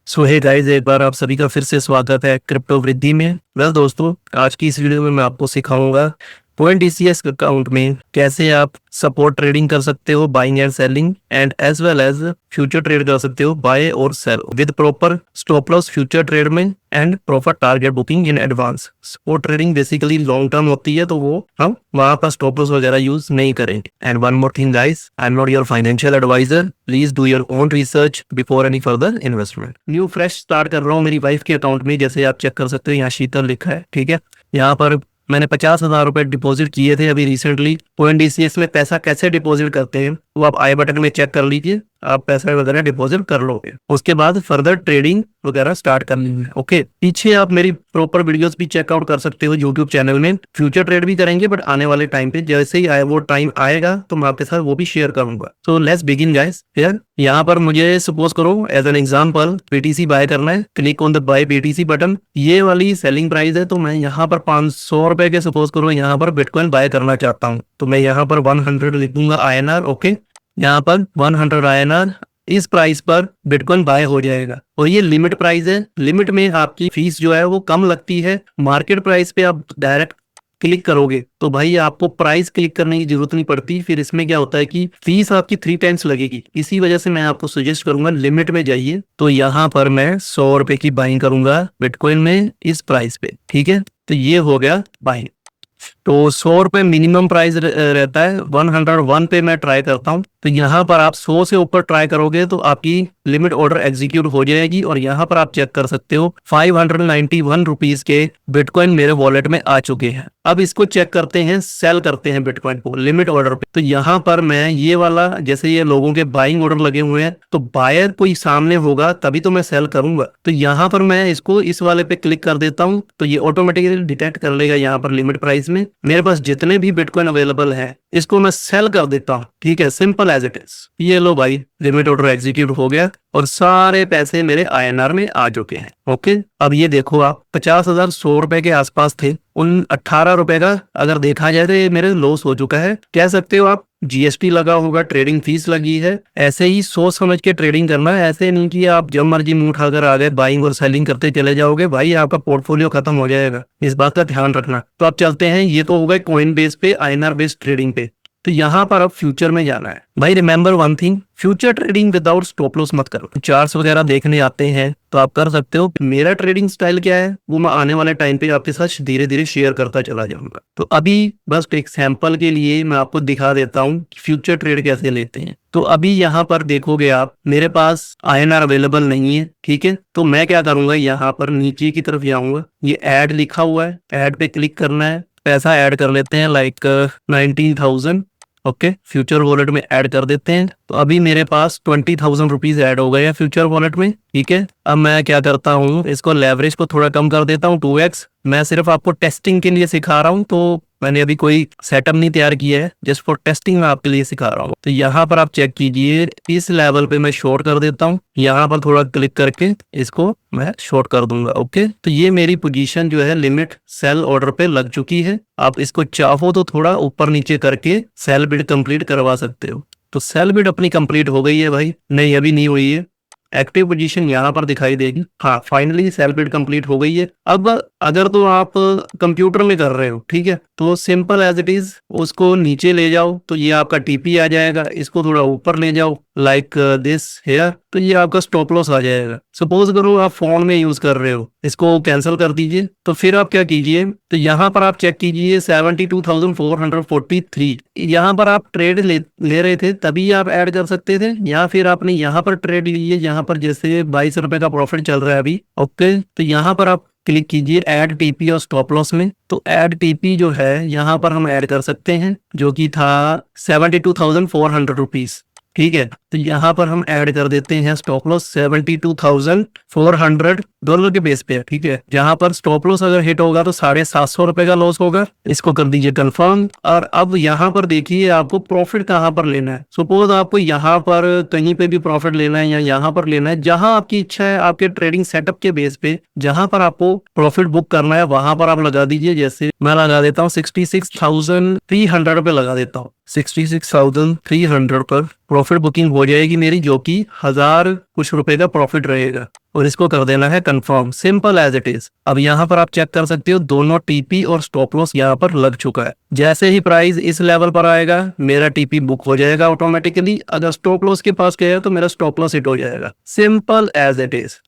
सो hey guys, एक बार आप सभी का फिर से स्वागत है क्रिप्टो वृद्धि में। वेल दोस्तों, आज की इस वीडियो में मैं आपको सिखाऊंगा CoinDCS अकाउंट में कैसे आप सपोर्ट ट्रेडिंग कर सकते हो, buying and selling, and as well as future trade कर सकते हो, बाय और sell with proper stop loss future trade में and proper target booking in advance. Support trading basically long term होती है, तो वो हम वहां पर स्टॉप लॉस वगैरह यूज नहीं करेंगे। And one more thing guys, I am not your financial advisor, please do your own research before any further investment. New fresh start कर रहा हूँ मेरी वाइफ के अकाउंट में, जैसे आप चेक कर सकते हो, यहाँ शीतल लिखा है, ठीक है। यहाँ पर मैंने 50,000 रुपए डिपॉजिट किए थे अभी रिसेंटली। CoinDCS में पैसा कैसे डिपॉजिट करते हैं वो आप आई बटन में चेक कर लीजिए, आप पैसा वगैरह डिपॉजिट कर लोगे। उसके बाद फर्दर ट्रेडिंग वगैरह स्टार्ट करनी है। ओके, पीछे आप मेरी प्रॉपर वीडियोस भी चेकआउट कर सकते हो यूट्यूब चैनल में। फ्यूचर ट्रेड भी करेंगे, बट आने वाले टाइम पे जैसे ही आए वो टाइम आएगा तो मैं आपके साथ वो भी शेयर करूंगा। So let's begin guys. Here यहाँ पर मुझे सपोज करो as an example BTC buy करना है, click on the buy BTC button. ये वाली सेलिंग प्राइस है, तो मैं यहाँ पर 500 रुपए के सपोज करो यहाँ पर बिटकॉइन बाय करना चाहता हूँ, तो मैं यहाँ पर 100 लिख दूंगा INR। ओके, यहाँ पर 100 INR इस प्राइस पर बिटकॉइन बाय हो जाएगा। और ये लिमिट प्राइस है, लिमिट में आपकी फीस जो है वो कम लगती है। मार्केट प्राइस पे आप डायरेक्ट क्लिक करोगे तो भाई आपको प्राइस क्लिक करने की जरूरत नहीं पड़ती। फिर इसमें क्या होता है कि फीस आपकी 3 टाइम्स लगेगी। इसी वजह से मैं आपको सजेस्ट करूंगा लिमिट में जाइए। तो यहाँ पर मैं 100 रुपए की बाइंग करूंगा बिटकॉइन में इस प्राइस पे, ठीक है। तो ये हो गया बाइंग। तो 100 रुपए मिनिमम प्राइस रहता है, 101 पे मैं ट्राई करता हूँ। तो यहाँ पर आप 100 से ऊपर ट्राई करोगे तो आपकी लिमिट ऑर्डर एग्जीक्यूट हो जाएगी। और यहाँ पर आप चेक कर सकते हो 591 रुपीज के बिटकॉइन मेरे वॉलेट में आ चुके हैं। अब इसको चेक करते हैं, सेल करते हैं बिटकॉइन को लिमिट ऑर्डर पे। तो यहाँ पर मैं ये वाला, जैसे ये लोगों के बाइंग ऑर्डर लगे हुए हैं, तो बायर कोई सामने होगा तभी तो मैं सेल करूंगा। तो यहाँ पर मैं इसको इस वाले पे क्लिक कर देता हूँ, तो ये ऑटोमेटिकली डिटेक्ट कर लेगा यहाँ पर लिमिट प्राइस में मेरे पास जितने भी बिटकॉइन अवेलेबल है, इसको मैं सेल कर देता हूँ, ठीक है। Simple as it is. ये लो भाई, लिमिट ऑर्डर एग्जीक्यूट हो गया और सारे पैसे मेरे INR में आ चुके हैं। ओके, अब ये देखो आप 50,100 रुपए के आसपास थे, उन 18 रुपए का अगर देखा जाए तो ये मेरे लॉस हो चुका है। कह सकते हो आप GST लगा होगा, ट्रेडिंग फीस लगी है। ऐसे ही सोच समझ के ट्रेडिंग करना है, ऐसे नहीं कि आप जब मर्जी मुंह उठाकर आ गए बाइंग और सेलिंग करते चले जाओगे, भाई आपका पोर्टफोलियो खत्म हो जाएगा। इस बात का ध्यान रखना। तो आप चलते हैं, ये तो होगा कॉइन बेस पे, INR बेस्ड ट्रेडिंग पे। तो यहाँ पर अब फ्यूचर में जाना है। भाई remember one thing, future trading without stop loss मत करो। चार्ट्स वगैरह देखने आते हैं तो आप कर सकते हो। मेरा ट्रेडिंग स्टाइल क्या है वो मैं आने वाले टाइम पे आपके साथ धीरे धीरे शेयर करता चला जाऊंगा। तो अभी बस एक सैंपल के लिए मैं आपको दिखा देता हूँ कि फ्यूचर ट्रेड कैसे लेते हैं। तो अभी यहाँ पर देखोगे आप, मेरे पास INR अवेलेबल नहीं है, ठीक है। तो मैं क्या करूंगा, यहाँ पर नीचे की तरफ जाऊंगा, ये ऐड लिखा हुआ है, ऐड पे क्लिक करना है, पैसा ऐड कर लेते हैं लाइक 19,000। ओके, फ्यूचर वॉलेट में ऐड कर देते हैं। तो अभी मेरे पास 20,000 रुपीज ऐड हो गए हैं फ्यूचर वॉलेट में, ठीक है। अब मैं क्या करता हूँ, इसको लेवरेज को थोड़ा कम कर देता हूँ 2x। मैं सिर्फ आपको टेस्टिंग के लिए सिखा रहा हूँ, तो मैंने अभी कोई सेटअप नहीं तैयार किया है, जस्ट फॉर टेस्टिंग मैं आपके लिए सिखा रहा हूँ। तो यहाँ पर आप चेक कीजिए, इस लेवल पे मैं शॉर्ट कर देता हूँ। यहाँ पर थोड़ा क्लिक करके इसको मैं शॉर्ट कर दूंगा। ओके, तो ये मेरी पोजीशन जो है लिमिट सेल ऑर्डर पे लग चुकी है। आप इसको चाहो तो थोड़ा ऊपर नीचे करके सेल बिड कंप्लीट करवा सकते हो। तो सेल बिड अपनी कंप्लीट हो गई है भाई, नहीं अभी नहीं हुई है। एक्टिव पोजीशन यहाँ पर दिखाई देगी। हाँ, फाइनली सेल बिड कंप्लीट हो गई है। अब अगर तो आप कंप्यूटर में कर रहे हो, ठीक है, तो सिंपल एज इट इज उसको नीचे ले जाओ तो ये आपका TP आ जाएगा। इसको थोड़ा ऊपर ले जाओ लाइक दिस हेयर, तो ये आपका स्टॉप लॉस आ जाएगा। सपोज करो आप फोन में यूज कर रहे हो, इसको कैंसिल कर दीजिए। तो फिर आप क्या कीजिए, तो यहाँ पर आप चेक कीजिए 72,443। यहाँ पर आप ट्रेड ले रहे थे तभी आप ऐड कर सकते थे, या फिर आपने यहाँ पर ट्रेड लीजिए, यहाँ पर जैसे 22 रुपए का प्रॉफिट चल रहा है अभी। ओके, तो यहाँ पर आप क्लिक कीजिए ऐड TP और स्टॉप लॉस में। तो ऐड TP जो है यहाँ पर हम ऐड कर सकते हैं, जो कि था 72,400 रुपीज, ठीक है। तो यहाँ पर हम ऐड कर देते हैं स्टॉप लॉस 72,400 डॉलर के बेस पे, ठीक है। जहां पर स्टॉप लॉस अगर हिट होगा तो 750 रुपए का लॉस होगा। इसको कर दीजिए कंफर्म। और अब यहाँ पर देखिए आपको प्रॉफिट कहाँ पर लेना है। सपोज आपको यहाँ पर कहीं पे भी प्रॉफिट लेना है या यहाँ पर लेना है, जहां आपकी इच्छा है, आपके ट्रेडिंग सेटअप के बेस पे जहां पर आपको प्रॉफिट बुक करना है वहां पर आप लगा दीजिए। जैसे मैं लगा देता हूँ 66,300 रुपए लगा देता हूँ। 66,300 पर प्रॉफिट बुकिंग हो जाएगी मेरी, जो कि 1000 कुछ रुपए का प्रॉफिट रहेगा और इसको कर देना है confirm, simple as it is. अब यहाँ पर आप चेक कर सकते हो दोनों टीपी और स्टॉप लॉस यहाँ पर लग चुका है। जैसे ही प्राइस इस लेवल पर आएगा मेरा टीपी बुक हो जाएगा ऑटोमेटिकली, अगर स्टॉप लॉस के पास गया तो मेरा स्टॉप लॉस हिट हो जाएगा, सिंपल एज इट इज।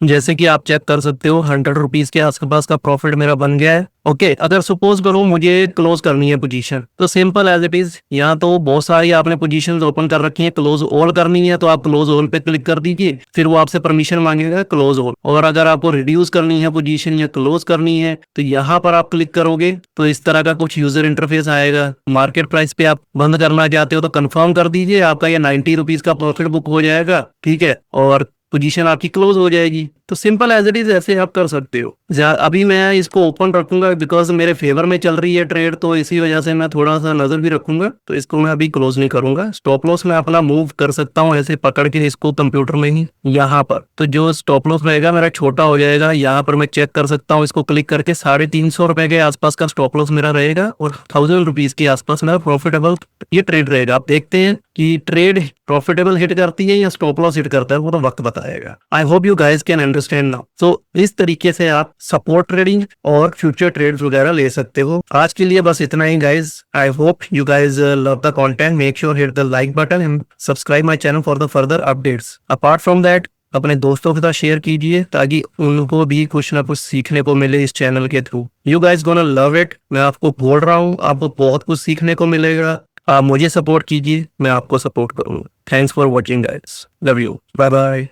जैसे कि आप चेक कर सकते हो 100 रुपीज के आसपास का प्रॉफिट मेरा बन गया है। ओके, अगर सपोज करो मुझे क्लोज करनी है पोजीशन, तो सिंपल एज इट इज, यहाँ तो बहुत सारी आपने पोजीशंस ओपन कर रखी है, क्लोज ऑल करनी है तो आप क्लोज ऑल पे क्लिक कर दीजिए, फिर वो आपसे परमिशन मांगेगा क्लोज ऑल। और अगर आपको रिड्यूस करनी है पोजीशन या क्लोज करनी है तो यहाँ पर आप क्लिक करोगे तो इस तरह का कुछ यूजर इंटरफेस आएगा। मार्केट प्राइस पे आप बंद करना चाहते हो तो कंफर्म कर दीजिए, आपका ये 90 रुपीज का प्रॉफिट बुक हो जाएगा, ठीक है, और पोजीशन आपकी क्लोज हो जाएगी। तो सिंपल एज इट इज ऐसे आप कर सकते हो। अभी मैं इसको ओपन रखूंगा बिकॉज मेरे फेवर में चल रही है ट्रेड, तो इसी वजह से मैं थोड़ा सा नजर भी रखूंगा, तो इसको मैं अभी क्लोज नहीं करूंगा। स्टॉप लॉस मैं अपना मूव कर सकता हूँ ऐसे पकड़ के इसको कंप्यूटर में ही यहाँ पर, तो जो स्टॉप लॉस रहेगा मेरा छोटा हो जाएगा। यहाँ पर मैं चेक कर सकता हूँ इसको क्लिक करके 350 रुपए के आसपास का स्टॉप लॉस मेरा रहेगा और 1000 रुपीज के आसपास मेरा प्रॉफिटेबल ये ट्रेड रहेगा। आप देखते हैं कि ट्रेड प्रॉफिटेबल हिट करती है या स्टॉप लॉस हिट करता है, वो तो वक्त बताएगा। I hope you guys can understand now. So इस तरीके से आप सपोर्ट ट्रेडिंग और फ्यूचर ट्रेड्स वगैरह ले सकते हो। आज के लिए बस इतना ही guys. I hope you guys love the content. Make sure hit the like button and subscribe my channel for the further updates. Apart from that अपने दोस्तों के साथ शेयर कीजिए ताकि उनको भी कुछ ना कुछ सीखने को मिले इस चैनल के through. You guys gonna love it. मैं आपको बोल रहा हूँ, आपको बहुत कुछ सीखने को मिलेगा। आप मुझे सपोर्ट कीजिए, मैं आपको सपोर्ट करूंगा। Thanks for watching guys, love you, bye bye.